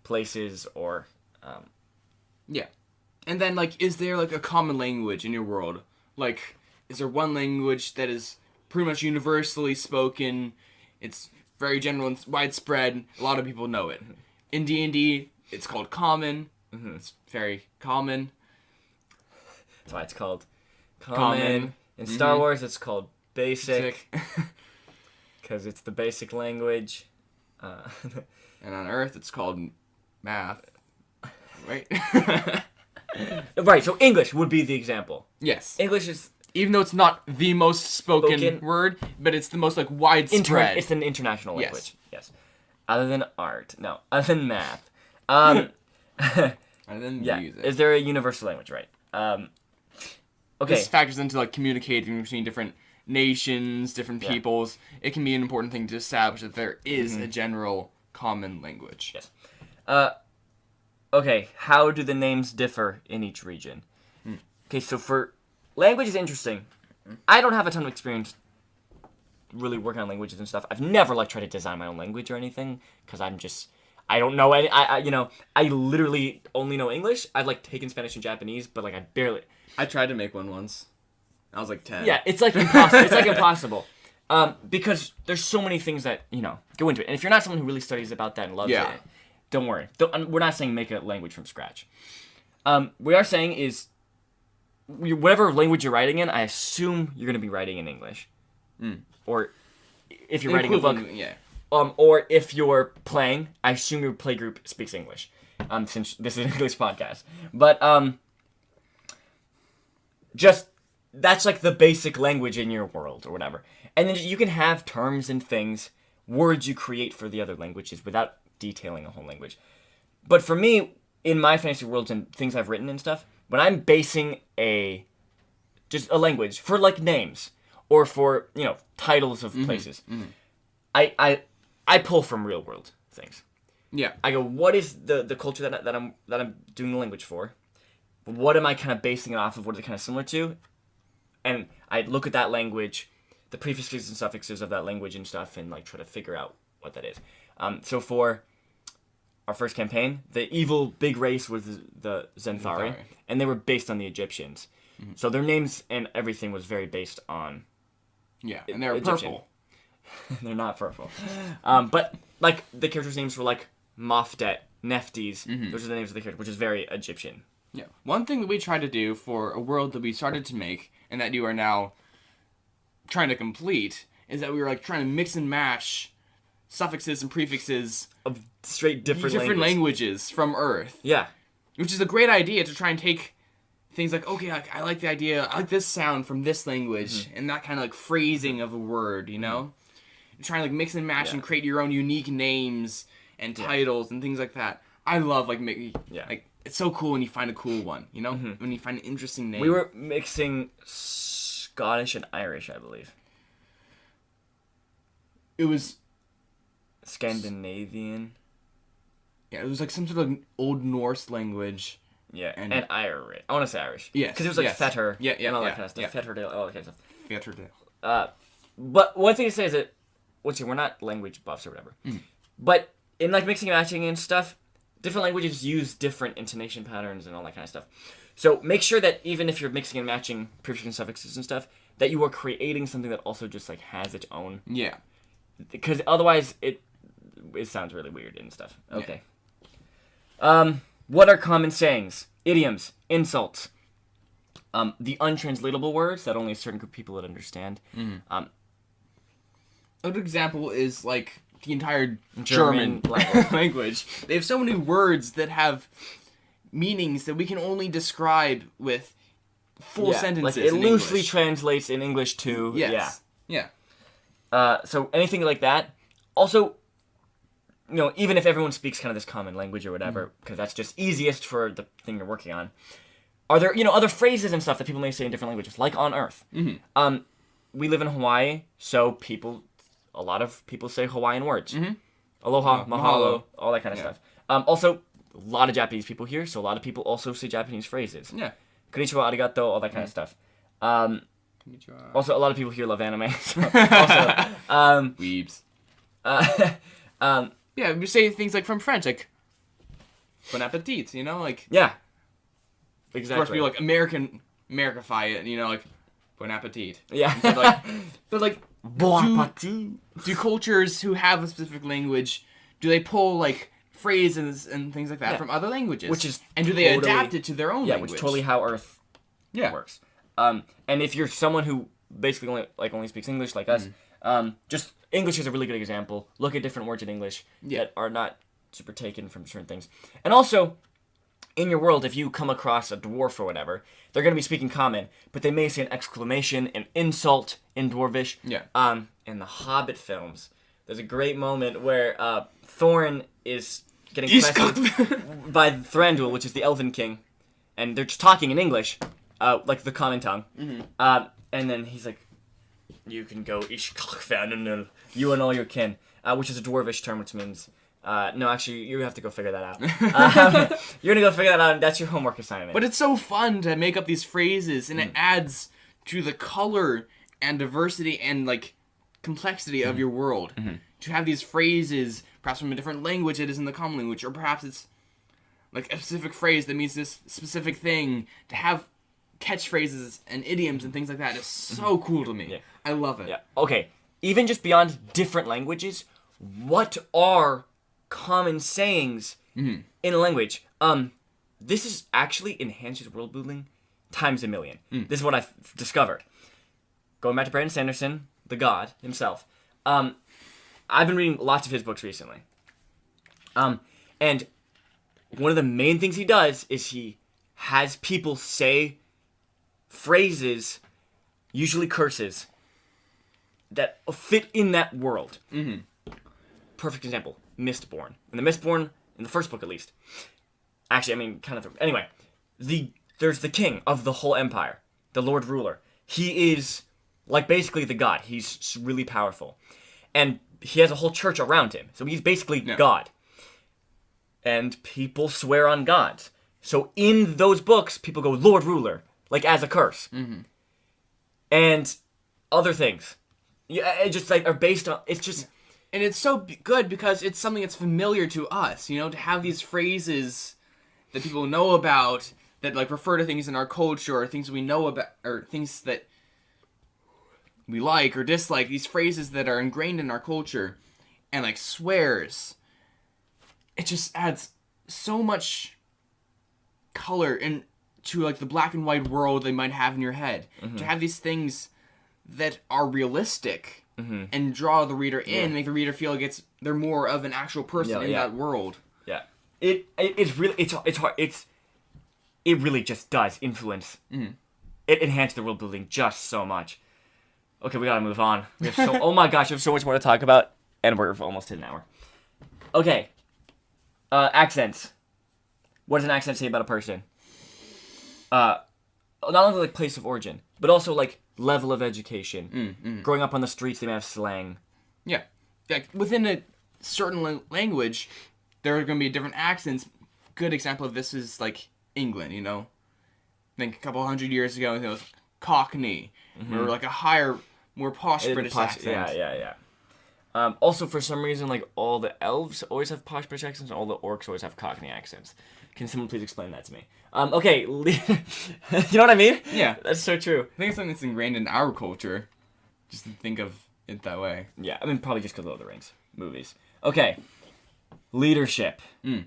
places or. Yeah. And then, like, is there, like, a common language in your world? Like, is there one language that is pretty much universally spoken? It's very general and widespread. A lot of people know it. In D&D, it's called common. It's very common. That's why it's called common. In Star Wars, it's called basic. Because it's the basic language. And on Earth, it's called math. Right? Right, so English would be the example. Yes. English is... Even though it's not the most spoken word, but it's the most, like, widespread. It's an international language. Yes. Other than art. No, other than math. Other than music. Is there a universal language, right? Okay. This factors into, like, communicating between different nations, different peoples. It can be an important thing to establish that there is a general common language. Yes. Okay, how do the names differ in each region? Okay, so for language is interesting. I don't have a ton of experience really working on languages and stuff. I've never like tried to design my own language or anything because I don't know any. I literally only know English. I've like taken Spanish and Japanese, but like I tried to make one once. I was like 10. Yeah, it's like impossible. It's like impossible. Because there's so many things that go into it, and if you're not someone who really studies about that and loves it. Don't worry. We're not saying make a language from scratch. We are saying is whatever language you're writing in, I assume you're going to be writing in English. Or if you're writing a book. Yeah. Or if you're playing, I assume your play group speaks English. Since this is an English podcast. But just that's like the basic language in your world or whatever. And then you can have terms and things, words you create for the other languages without detailing a whole language. But for me, in my fantasy worlds and things I've written and stuff, when I'm basing just a language for like names or for titles of places, I pull from real world things. Yeah. I go, what is the culture that I'm doing the language for? What am I kind of basing it off of? What is it kind of similar to? And I look at that language, the prefixes and suffixes of that language and stuff, and like try to figure out what that is. So for our first campaign, the evil big race was the Zenthari, and they were based on the Egyptians. So their names and everything was very based on. Yeah, and they're Egyptian. purple. They're not purple. But like the characters' names were like Mofdet, Nephtes. Those are the names of the characters, which is very Egyptian. Yeah. One thing that we tried to do for a world that we started to make, and that you are now trying to complete, is that we were like trying to mix and mash suffixes and prefixes Of straight different languages from Earth. Yeah. Which is a great idea to try and take things like, okay, I like the idea, I like this sound from this language, and that kind of like phrasing of a word, And try and like mix and mash and create your own unique names and titles and things like that. I love like making, like, it's so cool when you find a cool one, When you find an interesting name. We were mixing Scottish and Irish, I believe. It was Scandinavian. Yeah, it was like some sort of Old Norse language. Yeah, and Irish. I want to say Irish. Yes. Because it was like fetter. Yeah, and all that kind of stuff. Fetterdale, all that kind of stuff. Fetterdale. But one thing to say is that, we're not language buffs or whatever. But in like mixing and matching and stuff, different languages use different intonation patterns and all that kind of stuff. So make sure that even if you're mixing and matching prefixes and suffixes and stuff, that you are creating something that also just like has its own. Yeah. because otherwise it sounds really weird and stuff. Okay. What are common sayings, idioms, insults? The untranslatable words that only a certain group of people would understand. A good example is like the entire German language. They have so many words that have meanings that we can only describe with full sentences. Like it in loosely English. translates in English to Yes. Yeah. So anything like that. Also, even if everyone speaks kind of this common language or whatever, because that's just easiest for the thing you're working on. Are there, other phrases and stuff that people may say in different languages, like on Earth? We live in Hawaii, so a lot of people say Hawaiian words. Aloha, mahalo, all that kind of stuff. Also, a lot of Japanese people here, so a lot of people also say Japanese phrases. Yeah. Konnichiwa, arigato, all that kind of stuff. Konnichiwa. Also, a lot of people here love anime. So Weebs. Yeah, we say things like from French, like bon appetit, like... Yeah. Of course, Exactly. we like Americify it, like bon appetit. Yeah. But like, Bon appetit. do cultures who have a specific language, do they pull like phrases and things like that from other languages? Which is and do they totally- adapt it to their own language? Which is totally how Earth works. And if you're someone who basically only speaks English like us, just English is a really good example. Look at different words in English that are not super taken from certain things. And also, in your world, if you come across a dwarf or whatever, they're going to be speaking common, but they may say an exclamation, an insult in Dwarvish. Yeah. In the Hobbit films, there's a great moment where Thorin is getting questioned by Thranduil, which is the Elven King, and they're just talking in English, like the common tongue. And then he's like, "You can go you and all your kin," which is a Dwarvish term, which means. No, actually, you have to go figure that out. You're gonna go figure that out, and that's your homework assignment. But it's so fun to make up these phrases, and it adds to the color and diversity and like complexity of your world. To have these phrases, perhaps from a different language that isn't the common language, or perhaps it's like a specific phrase that means this specific thing. To have catchphrases and idioms and things like that is so cool to me. Yeah. I love it. Yeah. Okay. Even just beyond different languages, what are common sayings in a language? This is actually enhances world building times a million. This is what I've discovered. Going back to Brandon Sanderson, the god himself. I've been reading lots of his books recently. And one of the main things he does is he has people say phrases, usually curses, that fit in that world. Perfect example, Mistborn. In the Mistborn, in the first book at least. Actually, I mean, kind of... Anyway, there's the king of the whole empire, the Lord Ruler. He is, like, basically the god. He's really powerful. And he has a whole church around him. So he's basically God. And people swear on gods. So in those books, people go, Lord Ruler, like, as a curse. And other things. Yeah, it just, like, are based on... It's just... And it's so good because it's something that's familiar to us, to have these phrases that people know about that like refer to things in our culture or things we know about or things that we like or dislike, these phrases that are ingrained in our culture and like swears. It just adds so much color into like the black and white world they might have in your head. To have these things that are realistic and draw the reader in, make the reader feel like they're more of an actual person in that world. Yeah, it's really it's hard. It really just does influence. It enhances the world building just so much. Okay, we gotta move on. We have oh my gosh, we have so much more to talk about, and we're almost hit an hour. Okay, accents. What does an accent say about a person? Not only like place of origin, but also like level of education. Growing up on the streets, they may have slang. Yeah, like within a certain language, there are going to be different accents. Good example of this is like England. I think a couple hundred years ago, it was Cockney, or like a higher, more posh British accent. Yeah. Also, for some reason, like all the elves always have posh British accents, and all the orcs always have Cockney accents. Can someone please explain that to me? Okay, you know what I mean? Yeah. That's so true. I think it's something that's ingrained in our culture. Just to think of it that way. Yeah, I mean, probably just because of Lord of the Rings movies. Okay. Leadership. I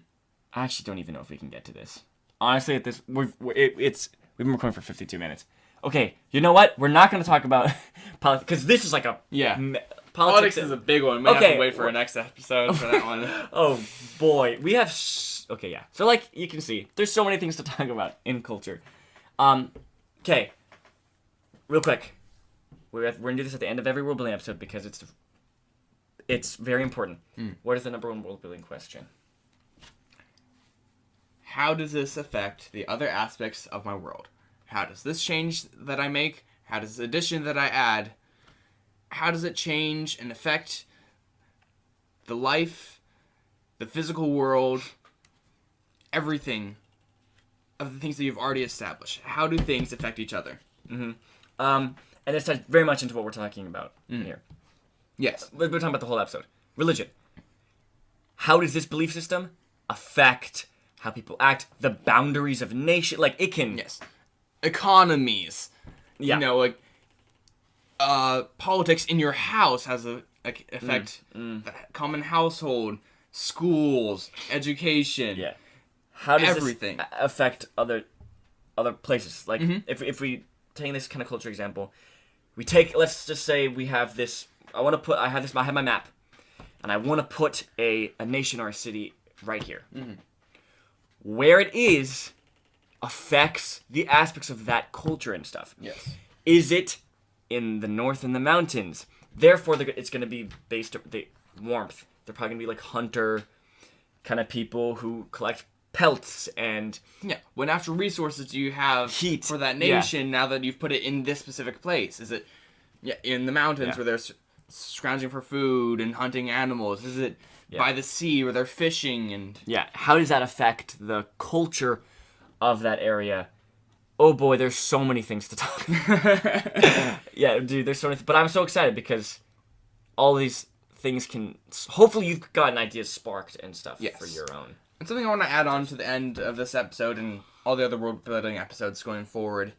actually don't even know if we can get to this. Honestly, at this, we've been recording for 52 minutes. Okay, you know what? We're not going to talk about politics, because this is like a... Yeah. Politics is a big one. We might have to wait for our next episode for that one. Oh, boy. We have... Okay, yeah. So, like, you can see, there's so many things to talk about in culture. Okay. Real quick. We're going to do this at the end of every world-building episode because it's very important. What is the number one world-building question? How does this affect the other aspects of my world? How does this change that I make? How does this addition that I add? How does it change and affect the life, the physical world, everything of the things that you've already established? How do things affect each other? And this ties very much into what we're talking about here. Yes. We're talking about the whole episode. Religion. How does this belief system affect how people act, the boundaries of nation? Like, it can... Yes. Economies. Yeah. You know, like, politics in your house has a affect the common household, schools, education. Yeah. How does everything this affect other places? Like, if we take this kind of culture example, we take, let's just say we have this, I have my map, and I want to put a nation or a city right here. Where it is affects the aspects of that culture and stuff. Yes. Is it in the north in the mountains? Therefore, it's going to be based on the warmth. They're probably going to be like hunter kind of people who collect pelts and... Yeah. What natural resources do you have heat for that nation now that you've put it in this specific place? Is it in the mountains where they're scrounging for food and hunting animals? Is it by the sea where they're fishing and... Yeah. How does that affect the culture of that area? Oh boy, there's so many things to talk about. Yeah, dude, there's so many. But I'm so excited because all these things can... Hopefully you've gotten ideas sparked and stuff for your own. And something I want to add on to the end of this episode and all the other world building episodes going forward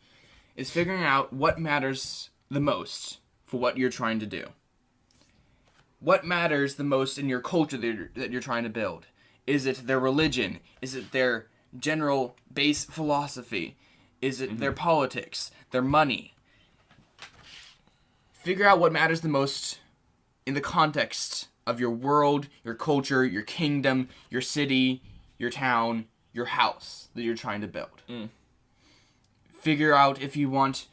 is figuring out what matters the most for what you're trying to do. What matters the most in your culture that you're trying to build? Is it their religion? Is it their general base philosophy? Is it their politics? Their money? Figure out what matters the most in the context of your world, your culture, your kingdom, your city, your town, your house that you're trying to build. Figure out if you want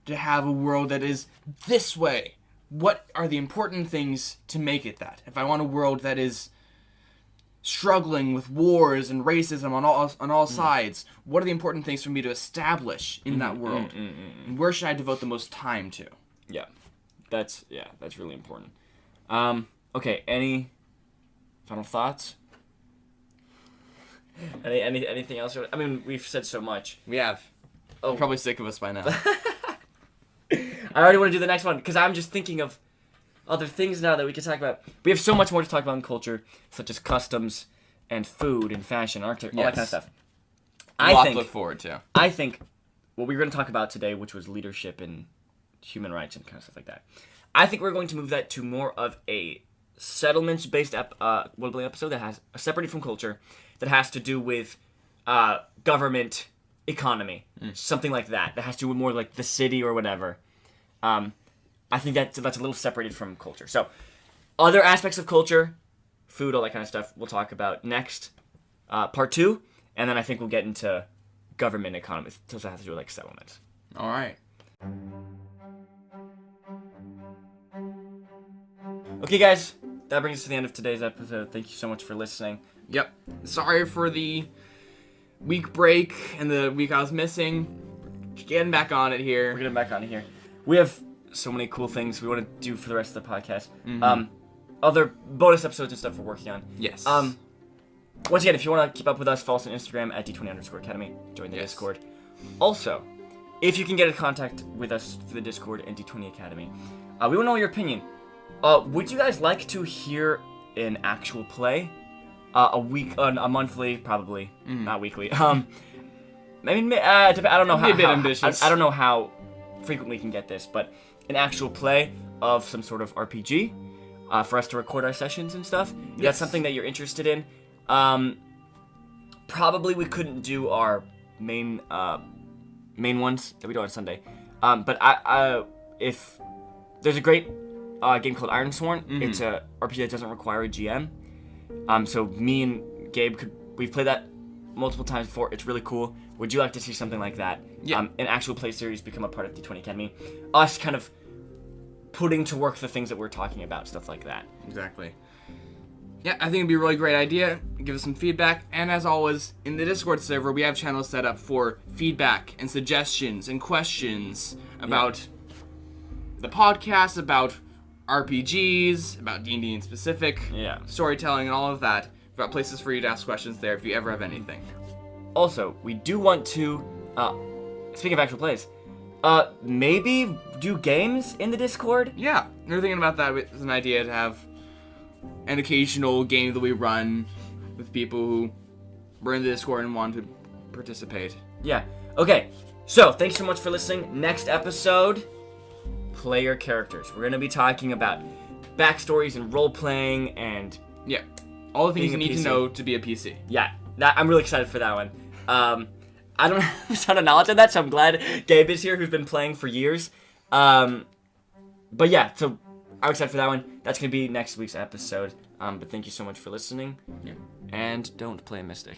to have a world that is this way. What are the important things to make it that? If I want a world that is struggling with wars and racism on all sides, what are the important things for me to establish in that world? And where should I devote the most time to? Yeah. That's really important. Okay, any final thoughts? Anything else? I mean, we've said so much. We have. Oh, You're probably sick of us by now. I already want to do the next one because I'm just thinking of other things now that we can talk about. We have so much more to talk about in culture, such as customs and food and fashion, architecture, all that kind of stuff. A lot to look forward to. I think what we were going to talk about today, which was leadership and human rights and kind of stuff like that, I think we're going to move that to more of a settlements-based world-building episode that has separated from culture, that has to do with government, economy, something like that. That has to do with more like the city or whatever. I think that's a little separated from culture. So, other aspects of culture, food, all that kind of stuff, we'll talk about next, part 2, and then I think we'll get into government, economy, so that has to do with like settlements. All right. Okay, guys, that brings us to the end of today's episode. Thank you so much for listening. Yep. Sorry for the week break and the week I was missing. Getting back on it here. We're getting back on it here. We have so many cool things we want to do for the rest of the podcast. Other bonus episodes and stuff we're working on. Yes. Once again, if you want to keep up with us, follow us on Instagram at D20_Academy. Join the Discord. Also, if you can get in contact with us through the Discord and D20 Academy, we want to know your opinion. Would you guys like to hear an actual play? A monthly, probably. Not weekly. I mean, I don't know how. A bit ambitious. I don't know how frequently we can get this, but an actual play of some sort of RPG for us to record our sessions and stuff. If that's something that you're interested in. Probably we couldn't do our main ones that we do on Sunday. But if there's a great game called Ironsworn. It's a RPG that doesn't require a GM. So me and Gabe we've played that multiple times before. It's really cool. Would you like to see something like that? Yeah. An actual play series become a part of D20 Academy. Us kind of putting to work the things that we're talking about, stuff like that. Exactly. Yeah, I think it'd be a really great idea. Give us some feedback. And as always, in the Discord server, we have channels set up for feedback and suggestions and questions about the podcast, about RPGs, about D&D in specific, storytelling and all of that. We've got places for you to ask questions there if you ever have anything. Also, we do want to, speaking of actual plays, maybe do games in the Discord? Yeah, we're thinking about that as an idea to have an occasional game that we run with people who were in the Discord and want to participate. Yeah. Okay, so thanks so much for listening. Next episode, player characters. We're going to be talking about backstories and role-playing and... yeah, all the things you need PC. to know to be a PC. Yeah, I'm really excited for that one. I don't have a ton of knowledge on that, so I'm glad Gabe is here, who's been playing for years. But yeah, so I'm excited for that one. That's going to be next week's episode. But thank you so much for listening. Yeah. And don't play a Mystic.